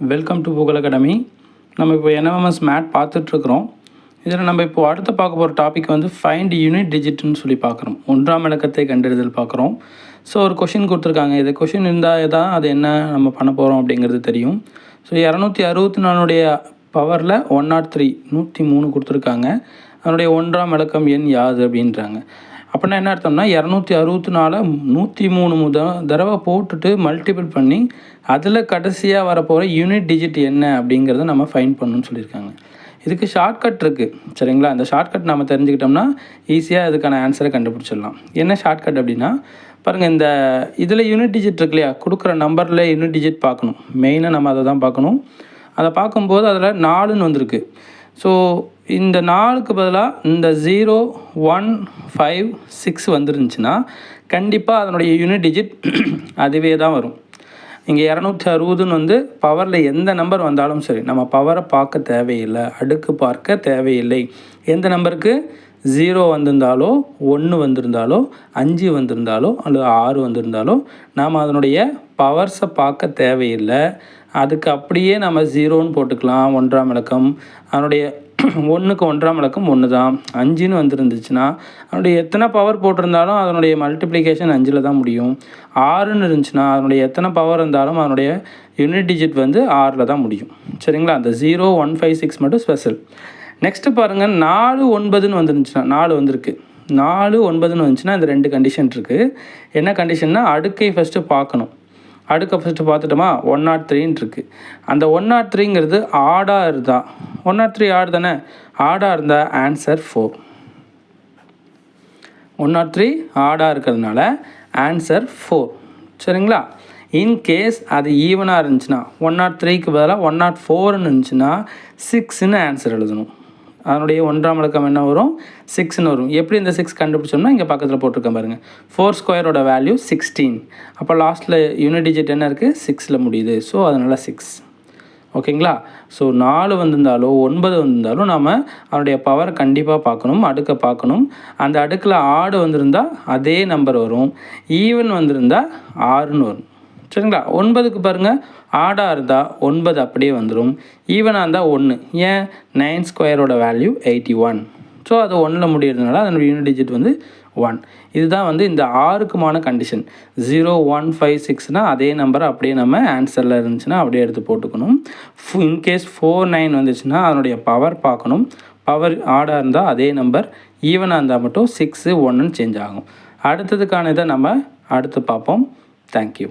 Welcome to Google academy. நம்ம இப்போ NMS mat பார்த்துட்ருக்குறோம். இதில் நம்ம இப்போ அடுத்து பார்க்க போகிற டாபிக் வந்து ஃபைண்ட் யூனிட் டிஜிட்னு சொல்லி பார்க்குறோம். ஒன்றாம் இலக்கத்தை கண்டறிதல் பார்க்குறோம். ஸோ ஒரு கொஷின் கொடுத்துருக்காங்க. இது கொஷின் இருந்தால் தான் அது என்ன நம்ம பண்ண போகிறோம் அப்படிங்கிறது தெரியும். ஸோ 264 பவரில் 103 103 கொடுத்துருக்காங்க. அதனுடைய ஒன்றாம் இலக்கம் எண் யாது அப்படின்றாங்க. அப்படின்னா என்ன அர்த்தம்னா 264 103 தடவை போட்டுட்டு மல்டிபிள் பண்ணி அதில் கடைசியாக வரப்போகிற யூனிட் டிஜிட் என்ன அப்படிங்கிறத நம்ம ஃபைண்ட் பண்ணணும்னு சொல்லியிருக்காங்க. இதுக்கு ஷார்ட்கட் இருக்குது, சரிங்களா? அந்த ஷார்ட்கட் நம்ம தெரிஞ்சுக்கிட்டோம்னா ஈஸியாக இதுக்கான ஆன்சரை கண்டுபிடிச்சிடலாம். என்ன ஷார்ட்கட் அப்படின்னா பாருங்கள், இந்த இதில் யூனிட் டிஜிட் இருக்கு இல்லையா, கொடுக்குற நம்பரில் யூனிட் டிஜிட் பார்க்கணும். மெயினாக நம்ம அதை தான் பார்க்கணும். அதை பார்க்கும்போது அதில் 4ன்னு வந்திருக்கு. ஸோ இந்த 4க்கு பதிலாக இந்த 0 1 5 6 வந்துருந்துச்சுன்னா கண்டிப்பாக அதனுடைய யூனிட் டிஜிட் அதுவே தான் வரும். இங்கே 260ன்னு வந்து பவரில் எந்த நம்பர் வந்தாலும் சரி, நம்ம பவரை பார்க்க தேவையில்லை, அடுக்கு பார்க்க தேவையில்லை. எந்த நம்பருக்கு 0 வந்திருந்தாலோ 1 வந்திருந்தாலோ 5 வந்திருந்தாலோ அல்லது 6 வந்திருந்தாலோ நாம் அதனுடைய பவர்ஸை பார்க்க தேவையில்லை. அதுக்கு அப்படியே நம்ம 0ன்னு போட்டுக்கலாம். ஒன்றாம் இலக்கம் அதனுடைய 1க்கு ஒன்றாம் இலக்கம் 1 தான். 5ன்னு வந்துருந்துச்சுன்னா அதனுடைய எத்தனை பவர் போட்டிருந்தாலும் அதனுடைய மல்டிப்ளிகேஷன் 5ல் தான் முடியும். 6ன்னு இருந்துச்சுன்னா அதனுடைய எத்தனை பவர் இருந்தாலும் அதனுடைய யூனிட் டிஜிட் வந்து 6ல் தான் முடியும், சரிங்களா? அந்த 0 1 5 6 மட்டும் ஸ்பெஷல். நெக்ஸ்ட்டு பாருங்கள், 4 9ன்னு வந்துருந்துச்சுன்னா 4 வந்திருக்கு. 4 9ன்னு வந்துச்சுன்னா இந்த 2 கண்டிஷன் இருக்குது. என்ன கண்டிஷன்னா அடுக்கை ஃபஸ்ட்டு பார்க்கணும். அடுக்கை ஃபஸ்ட்டு பார்த்துட்டோமா, 103 இருக்குது. அந்த 103ங்கிறது ஆடாக இருந்தால் 103 ஆடு தானே, ஆடாக இருந்தால் ஆன்சர் 4. 103 ஆடாக இருக்கிறதுனால ஆன்சர் 4, சரிங்களா? இன்கேஸ் அது ஈவனாக இருந்துச்சுன்னா 103க்கு பதிலாக 104ன்னு இருந்துச்சுன்னா 6ன்னு ஆன்சர் எழுதணும். அதனுடைய ஒன்றாம் இலக்கம் என்ன வரும், 6ன்னு வரும். எப்படி இந்த 6 கண்டுபிடிச்சோம்னா இங்கே பக்கத்தில் போட்டிருக்கேன் பாருங்கள். 4 ஸ்கொயரோட வேல்யூ 16. அப்போ லாஸ்ட்டில் யூனிட் டிஜிட் என்ன இருக்குது, 6ல் முடியுது. ஸோ அதனால் 6, ஓகேங்களா? ஸோ 4 வந்திருந்தாலோ 9 வந்திருந்தாலும் நாம் அதனுடைய பவரை கண்டிப்பாக பார்க்கணும், அடுக்கை பார்க்கணும். அந்த அடுக்கில் ஆடு வந்திருந்தால் அதே நம்பர் வரும். ஈவன் வந்திருந்தால் 6ன்னு வரும், சரிங்களா? 9க்கு பாருங்கள், ஆடாக இருந்தால் 9 அப்படியே வந்துடும். ஈவனாக இருந்தால் 1. ஏன், 9 ஸ்கொயரோட வேல்யூ 81. ஸோ அது 1ல் முடியறதுனால அதனோட யூனிட் டிஜிட் வந்து 1. இதுதான் வந்து இந்த 6க்குமான கண்டிஷன். 0 1 5 6னால் அதே நம்பரை அப்படியே நம்ம ஆன்சரில் இருந்துச்சுன்னா அப்படியே எடுத்து போட்டுக்கணும். இன்கேஸ் 4 9 வந்துச்சுன்னா அதனுடைய பவர் பார்க்கணும். பவர் ஆடாக இருந்தால் அதே நம்பர், ஈவனாக இருந்தால் மட்டும் 6 1ன்னு சேஞ்ச் ஆகும். அடுத்ததுக்கான இதை நம்ம அடுத்து பார்ப்போம். தேங்க்யூ.